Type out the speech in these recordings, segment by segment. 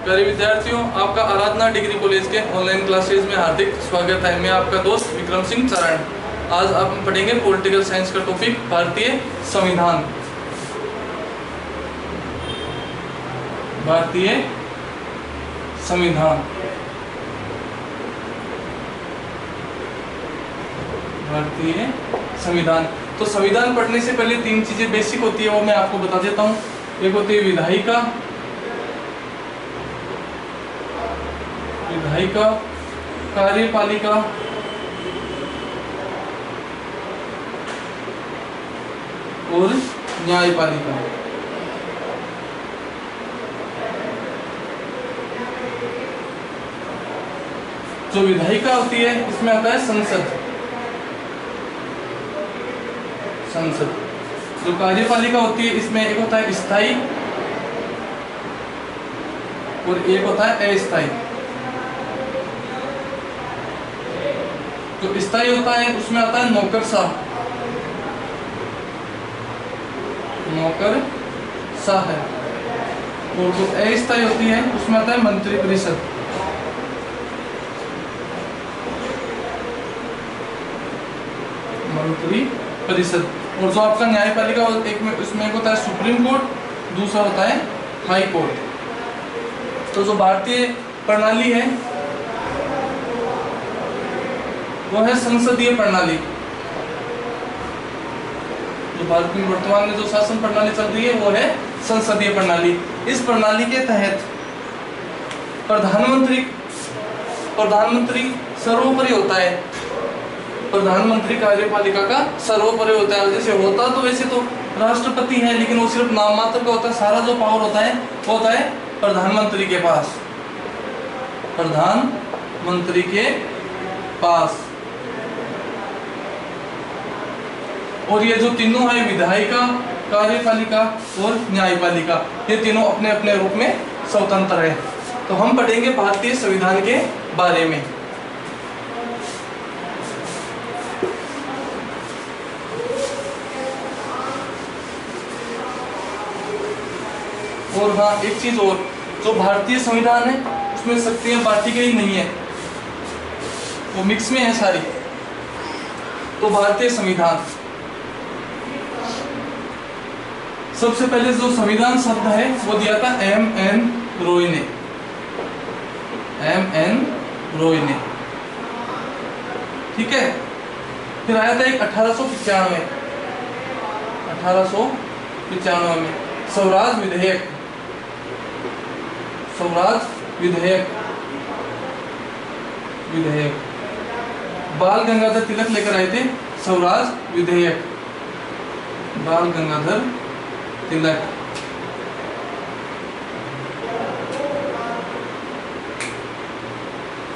प्यारे विद्यार्थियों, आपका आराधना डिग्री कॉलेज के ऑनलाइन क्लासेज में हार्दिक स्वागत है। मैं आपका दोस्त विक्रम सिंह चरण। आज आप पढ़ेंगे पॉलिटिकल साइंस का टॉपिक भारतीय संविधान। भारतीय संविधान। भारतीय संविधान। तो संविधान पढ़ने से पहले तीन चीजें बेसिक होती है, वो मैं आपको बता देता हूँ। एक होती है विधायिका, कार्यपालिका और न्यायपालिका। जो विधायिका होती है इसमें आता है संसद। जो कार्यपालिका होती है इसमें एक होता है स्थायी और एक होता है अस्थायी। जो स्थायी होता है उसमें आता है नौकरशाह है, और जो अस्थायी होती है उसमें आता है मंत्रिपरिषद। और जो आपका न्यायपालिका एक में उसमें एक होता है सुप्रीम कोर्ट, दूसरा होता है हाई कोर्ट। तो जो भारतीय प्रणाली है वो है संसदीय प्रणाली। जो भारत में वर्तमान में जो शासन प्रणाली चल रही है वो है संसदीय प्रणाली। इस प्रणाली के तहत प्रधानमंत्री सर्वोपरि होता है। प्रधानमंत्री कार्यपालिका का सर्वोपरि होता है। जैसे होता तो वैसे तो राष्ट्रपति है, लेकिन वो सिर्फ नाम मात्र का होता है। सारा जो पावर होता है वो होता है प्रधानमंत्री के पास। प्रधानमंत्री के पास। और ये जो तीनों है विधायिका, कार्यपालिका और न्यायपालिका, ये तीनों अपने अपने रूप में स्वतंत्र है। तो हम पढ़ेंगे भारतीय संविधान के बारे में। और हाँ, एक चीज और, जो भारतीय संविधान है उसमें शक्तियां बांटी गई नहीं है, वो मिक्स में है सारी। तो भारतीय संविधान, सबसे पहले जो संविधान शब्द है वो दिया था M.N. रॉय ने। M.N. ठीक है। फिर आया था एक 1895 में स्वराज विधेयक। बाल गंगाधर तिलक लेकर आए थे स्वराज विधेयक। बाल गंगाधर तिलक।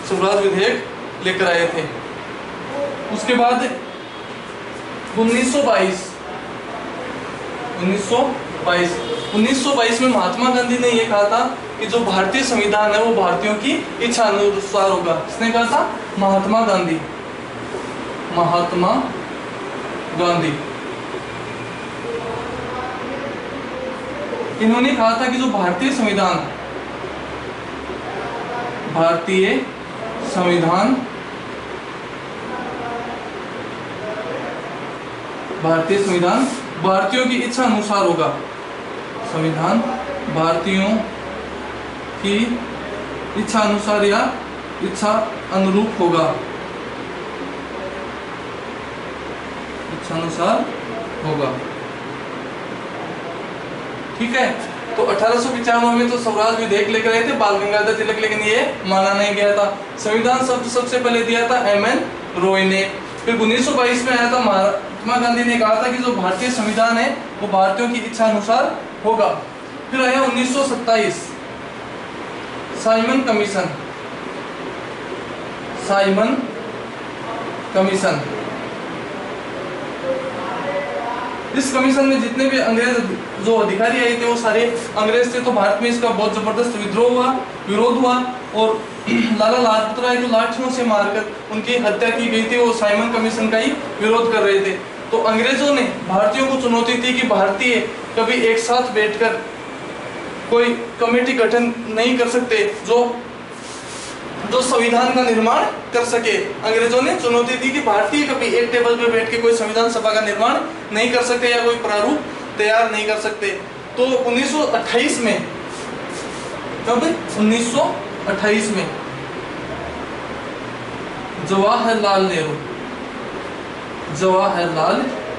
स्वराज विधेयक लेकर आए थे। उसके बाद 1922 में महात्मा गांधी ने यह कहा था कि जो भारतीय संविधान है वो भारतीयों की इच्छा अनुसार होगा। किसने कहा था? महात्मा गांधी। इन्होंने कहा था कि जो भारतीय संविधान भारतीयों की इच्छा अनुसार होगा। संविधान भारतीयों की इच्छा अनुसार या इच्छा अनुरूप होगा। ठीक है। तो 1895 में तो स्वराज विधेयक लेकर आए थे बाल गंगाधर तिलक, लेकिन ये माना नहीं गया था। संविधान शब्द सबसे पहले दिया था M.N. रॉय ने। फिर 1922 में आया था, महात्मा गांधी ने कहा था कि जो भारतीय संविधान है वो भारतीयों की इच्छा अनुसार होगा। फिर आया 1927 साइमन कमीशन। इस कमीशन में जितने भी अंग्रेज जो अधिकारी आए थे वो सारे अंग्रेज थे। तो भारत में इसका बहुत जबरदस्त विरोध हुआ और लाला लाजपत राय को लाठियों से मारकर उनकी हत्या की गई थी। वो साइमन कमीशन का ही विरोध कर रहे थे। तो अंग्रेजों ने भारतीयों को चुनौती दी कि भारतीय कभी एक साथ बैठकर कोई कमेटी गठन नहीं कर सकते जो संविधान का निर्माण कर सके। अंग्रेजों ने चुनौती दी कि भारतीय कभी एक टेबल पे बैठ के कोई संविधान सभा का निर्माण नहीं कर सकते या कोई प्रारूप तैयार नहीं कर सकते। तो 1928 में, कब 1928 में जवाहरलाल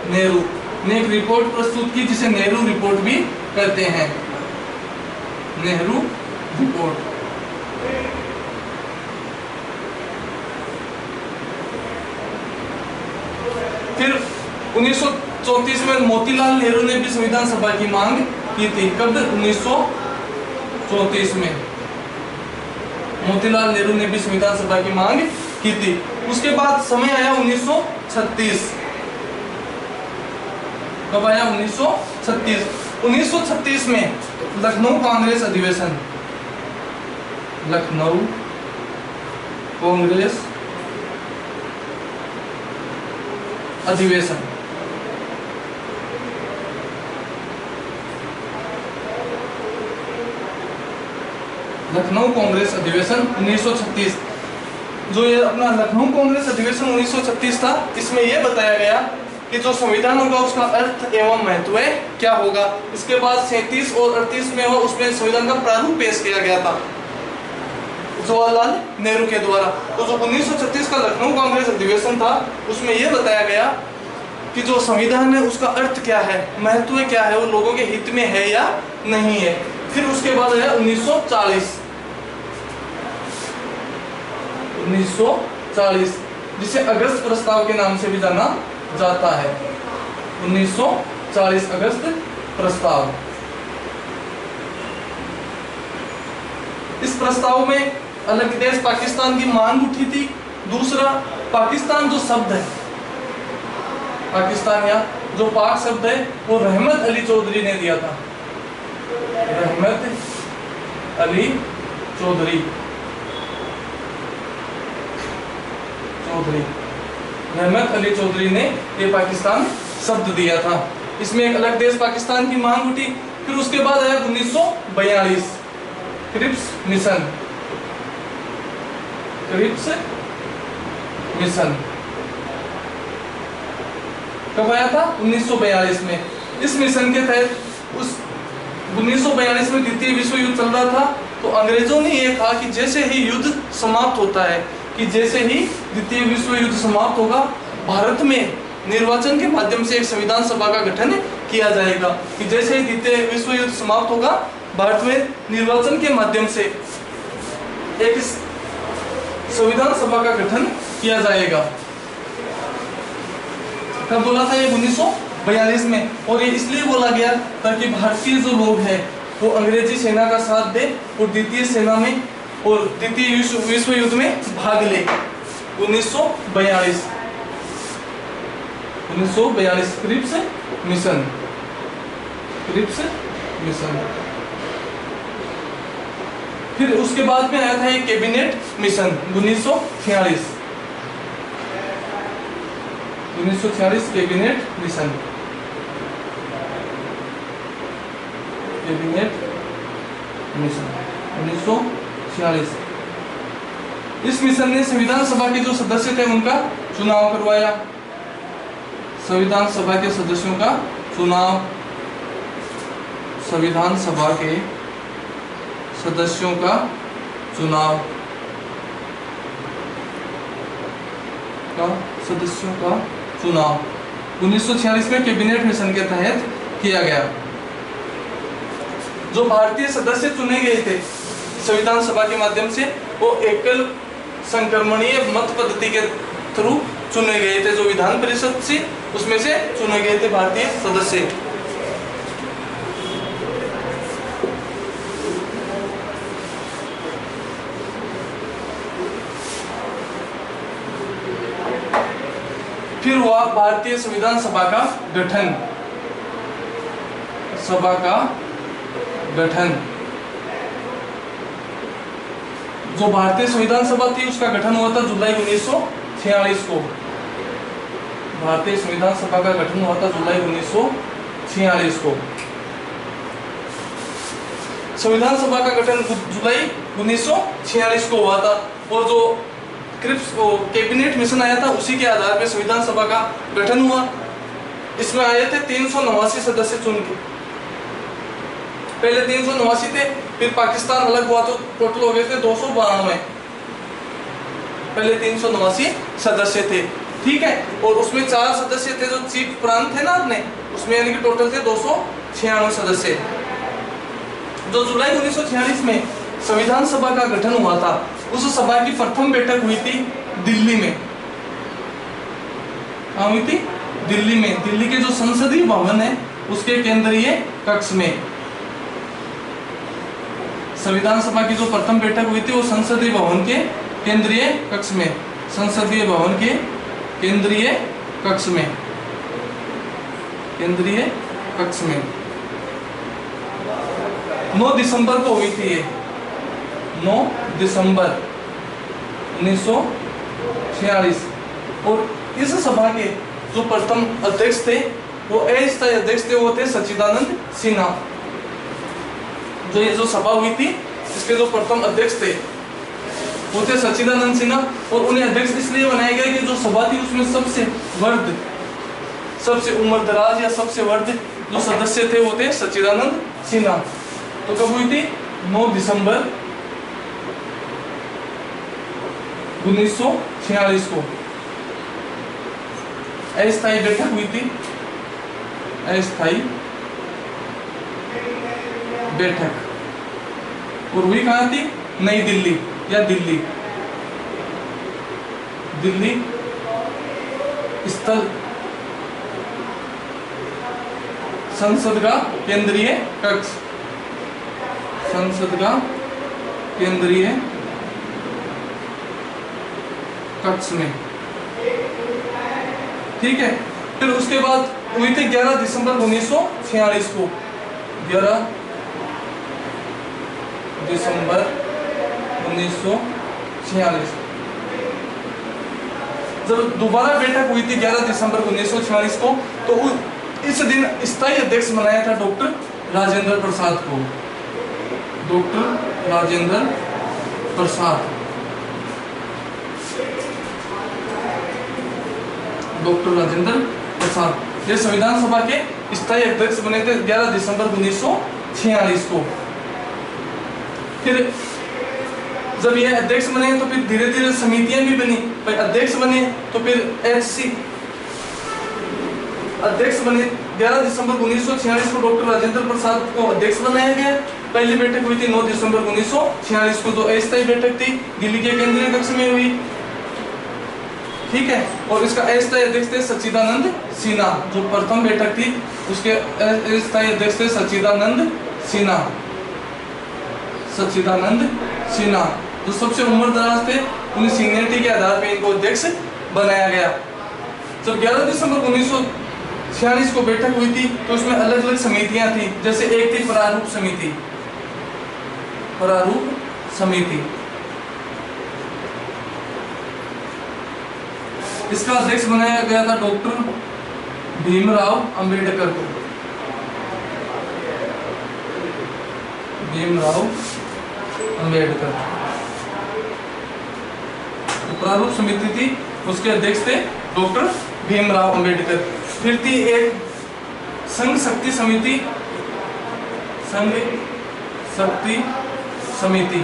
नेहरू ने एक रिपोर्ट प्रस्तुत की जिसे नेहरू रिपोर्ट भी कहते हैं, नेहरू रिपोर्ट। फिर 1934 में मोतीलाल नेहरू ने भी संविधान सभा की मांग की थी। कब 1934 में मोतीलाल नेहरू ने भी संविधान सभा की मांग की थी। उसके बाद समय आया 1936। कब आया 1936? 1936 में लखनऊ कांग्रेस अधिवेशन, लखनऊ कांग्रेस अधिवेशन। लखनऊ कांग्रेस अधिवेशन 1936। जो ये अपना लखनऊ कांग्रेस अधिवेशन 1936 था, इसमें यह बताया गया कि जो संविधान होगा उसका अर्थ एवं महत्व क्या होगा। इसके बाद 37 और 38 में उसमें संविधान का प्रारूप पेश किया गया था जवाहरलाल नेहरू के द्वारा। तो जो 1936 का लखनऊ कांग्रेस अधिवेशन था उसमें यह बताया गया कि जो संविधान है उसका अर्थ क्या है, महत्व क्या है, वो लोगों के हित में है या नहीं है। फिर उसके बाद है 1940, जिसे अगस्त प्रस्ताव के नाम से भी जाना जाता है। 1940 अगस्त प्रस्ताव। इस प्रस्ताव में अलग देश पाकिस्तान की मांग उठी थी। दूसरा, पाकिस्तान जो शब्द है, पाकिस्तान या जो पाक शब्द है वो रहमत अली चौधरी ने दिया था। रहमत अली चौधरी रहमत अली चौधरी ने ये पाकिस्तान शब्द दिया था। इसमें एक अलग देश पाकिस्तान की मांग उठी। फिर उसके बाद आया 1942 क्रिप्स मिशन। क्रिप्स मिशन कब आया था? 1942 में। इस मिशन के तहत उस 1942 में द्वितीय विश्व युद्ध चल रहा था। तो अंग्रेजों ने यह कहा कि जैसे ही युद्ध समाप्त होता है, कि जैसे ही द्वितीय विश्व युद्ध समाप्त होगा, भारत में निर्वाचन के माध्यम से एक संविधान सभा का गठन किया जाएगा। कि जैसे ही द्वितीय विश्व युद्ध समाप्त होगा, भारत में निर्वाचन के माध्यम से एक संविधान सभा का गठन किया जाएगा। कब बोला था? ये 1942 में। और ये इसलिए बोला गया ताकि भारतीय जो लोग हैं वो अंग्रेजी सेना का साथ दे और द्वितीय सेना में और द्वितीय विश्व युद्ध में भाग ले। 1942 क्रिप्स मिशन। फिर उसके बाद में आया था एक cabinet mission 1946 cabinet mission. Cabinet mission 1946। इस मिशन ने संविधान सभा के जो सदस्य थे उनका चुनाव करवाया। संविधान सभा के सदस्यों का चुनाव, संविधान सभा के सदस्यों का चुनाव सदस्यों का चुनाव 1946 में कैबिनेट मिशन के तहत किया गया। जो भारतीय सदस्य चुने गए थे संविधान सभा के माध्यम से, वो एकल संक्रमणीय मत पद्धति के थ्रू चुने गए थे। जो विधान परिषद से उसमें से चुने गए थे भारतीय सदस्य। फिर हुआ भारतीय संविधान सभा का गठन। जो भारतीय संविधान सभा थी उसका गठन हुआ था जुलाई 1946 को। भारतीय संविधान सभा का गठन हुआ था जुलाई 1946 को। संविधान सभा का गठन जुलाई 1946 को हुआ था, और जो क्रिप्स कैबिनेट मिशन आया था उसी के आधार पर संविधान सभा का गठन हुआ। इसमें आए थे 389 सदस्य चुन के, पहले 389 थे, फिर पाकिस्तान अलग हुआ तो टोटल हो गए थे 292। पहले 389 सदस्य थे, ठीक है, और उसमें 4 सदस्य थे जो चीफ प्रांत थे ना अपने, उसमें यानी कि टोटल थे 296 सदस्य। जो जुलाई 1946 में संविधान सभा का गठन हुआ था, उस सभा की प्रथम बैठक हुई थी दिल्ली में। कहाँ हुई थी? दिल्ली में। दिल्ली के जो संसदीय भवन है उसके केंद्रीय कक्ष में संविधान सभा की जो प्रथम बैठक हुई थी वो संसदीय भवन के केंद्रीय कक्ष में, संसदीय भवन के केंद्रीय कक्ष में, केंद्रीय कक्ष में 9 दिसंबर को हुई थी ये, 9 दिसंबर 1946। और इस सभा के जो प्रथम अध्यक्ष थे वो अस्थायी अध्यक्ष थे, वो थे सच्चिदानंद सिन्हा। जो ये जो सभा हुई थी इसके जो प्रथम अध्यक्ष थे वो थे सच्चिदानंद सिन्हा, और उन्हें अध्यक्ष इसलिए बनाया गया कि जो सभा थी उसमें सबसे वृद्ध, सबसे उम्रदराज या सबसे वृद्ध जो सदस्य थे वो थे सच्चिदानंद सिन्हा। तो कब हुई थी? 9 दिसंबर 1946 को अस्थायी बैठक हुई थी, अस्थायी बैठक, और हुई कहाँ थी? नई दिल्ली या दिल्ली, दिल्ली स्थल संसद का केंद्रीय कक्ष, संसद का केंद्रीय कक्ष में, ठीक है। फिर उसके बाद हुई थी 11 दिसंबर 1946 को, 11 दिसंबर 1946 जब दोबारा बैठक हुई थी 11 दिसंबर 1946 को, तो इस दिन स्थायी अध्यक्ष बनाया था डॉक्टर राजेंद्र प्रसाद को, डॉक्टर राजेंद्र प्रसाद, डॉक्टर राजेंद्र प्रसाद ये संविधान सभा के स्थायी अध्यक्ष बने थे 11 दिसंबर 1946 को। फिर जब ये अध्यक्ष बने तो फिर धीरे धीरे समितियां भी बनी, फिर अध्यक्ष बने तो फिर एचसी अध्यक्ष बने। 11 दिसंबर 1946 को डॉक्टर राजेंद्र प्रसाद को अध्यक्ष बनाया गया। पहली बैठक हुई थी 9 दिसंबर 1946 को, जो अस्थायी बैठक थी दिल्ली के केंद्रीय कक्ष में हुई, ठीक है। और इसका अस्थायी अध्यक्ष थे सच्चिदानंद सिन्हा। जो प्रथम बैठक थी उसके अस्थायी अध्यक्ष थे सच्चिदानंद सिन्हा, सच्चिदानंद सिन्हा जो सबसे उम्रदराज थे, उन्हें सीनियरिटी के आधार पर इनको अध्यक्ष बनाया गया। जब 11 दिसंबर 1946 को बैठक हुई थी तो उसमें अलग अलग समितियां थी, जैसे एक थी प्रारूप समिति, प्रारूप समिति, इसका अध्यक्ष बनाया गया था डॉक्टर भीमराव अंबेडकर को, भीमराव अंबेडकर। तो प्रारूप समिति थी, उसके अध्यक्ष थे डॉक्टर भीमराव अंबेडकर। फिर थी एक संघ शक्ति समिति, संघ शक्ति समिति,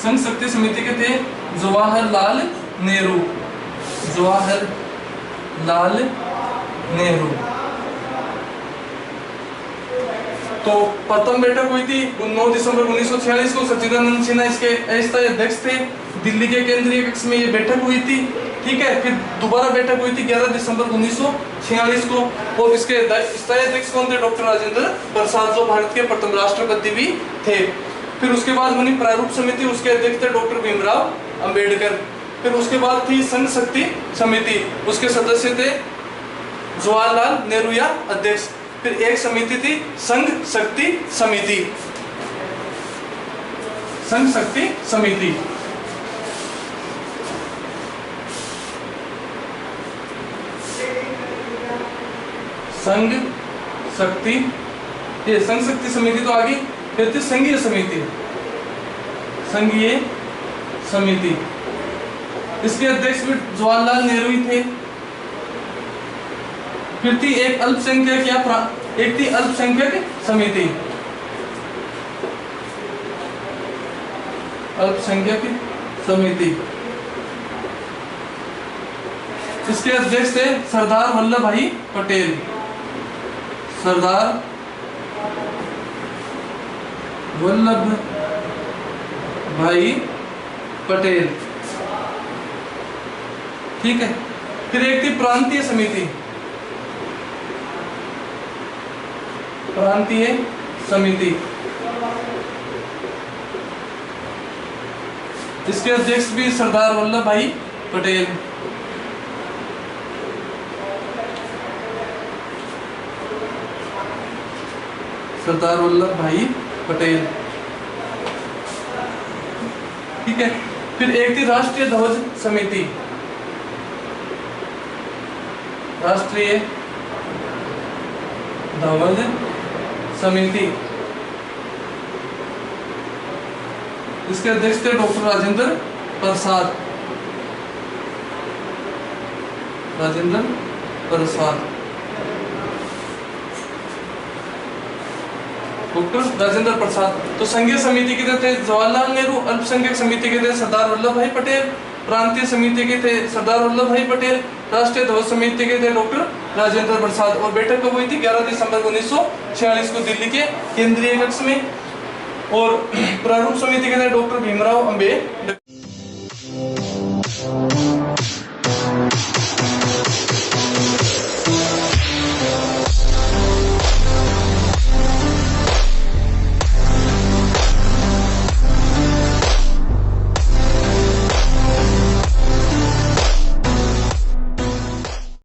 संघ शक्ति समिति के थे जवाहरलाल नेहरू, जवाहरलाल नेहरू। तो प्रथम बैठक हुई थी 9 दिसंबर 1946 को, सच्चिदानंद सिन्हा इसके अस्थायी अध्यक्ष थे, दिल्ली के केंद्रीय कक्ष में ये बैठक हुई थी, ठीक है। फिर दोबारा बैठक हुई थी 11 दिसंबर 1946 को, और इसके स्थायी अध्यक्ष कौन थे? डॉक्टर राजेंद्र प्रसाद, जो भारत के प्रथम राष्ट्रपति भी थे। फिर उसके बाद बनी प्रारूप समिति, उसके अध्यक्ष थे डॉक्टर भीमराव अंबेडकर। फिर उसके बाद थी संघ शक्ति समिति, उसके सदस्य थे जवाहरलाल नेहरू या अध्यक्ष। फिर एक समिति थी संघ शक्ति समिति, संघ शक्ति समिति। संघ शक्ति ये संघ शक्ति समिति तो आ गई। फिर थी संघीय समिति, संघीय समिति, इसके अध्यक्ष भी जवाहरलाल नेहरू ही थे। फिर थी एक अल्पसंख्यक या एक थी अल्पसंख्यक समिति, अल्पसंख्यक समिति, इसके अध्यक्ष थे सरदार वल्लभ भाई पटेल, सरदार वल्लभ भाई पटेल, ठीक है। फिर एक थी प्रांतीय समिति, प्रांतीय समिति, इसके अध्यक्ष भी सरदार वल्लभ भाई पटेल, सरदार वल्लभ भाई पटेल, ठीक है। फिर एक थी राष्ट्रीय ध्वज समिति, राष्ट्रीय ध्वज समिति, इसके अध्यक्ष थे डॉक्टर राजेंद्र प्रसाद, राजेंद्र प्रसाद, डॉक्टर राजेंद्र प्रसाद। तो संघीय समिति के थे जवाहरलाल नेहरू, अल्पसंख्यक समिति के थे सरदार वल्लभ भाई पटेल, प्रांतीय समिति के थे सरदार वल्लभ भाई पटेल, राष्ट्रीय ध्वज समिति के थे डॉक्टर राजेंद्र प्रसाद। और बैठक कब हुई थी? 11 दिसंबर 1946 को दिल्ली के केंद्रीय कक्ष में। और प्रारूप समिति के थे डॉक्टर भीमराव अम्बेडकर।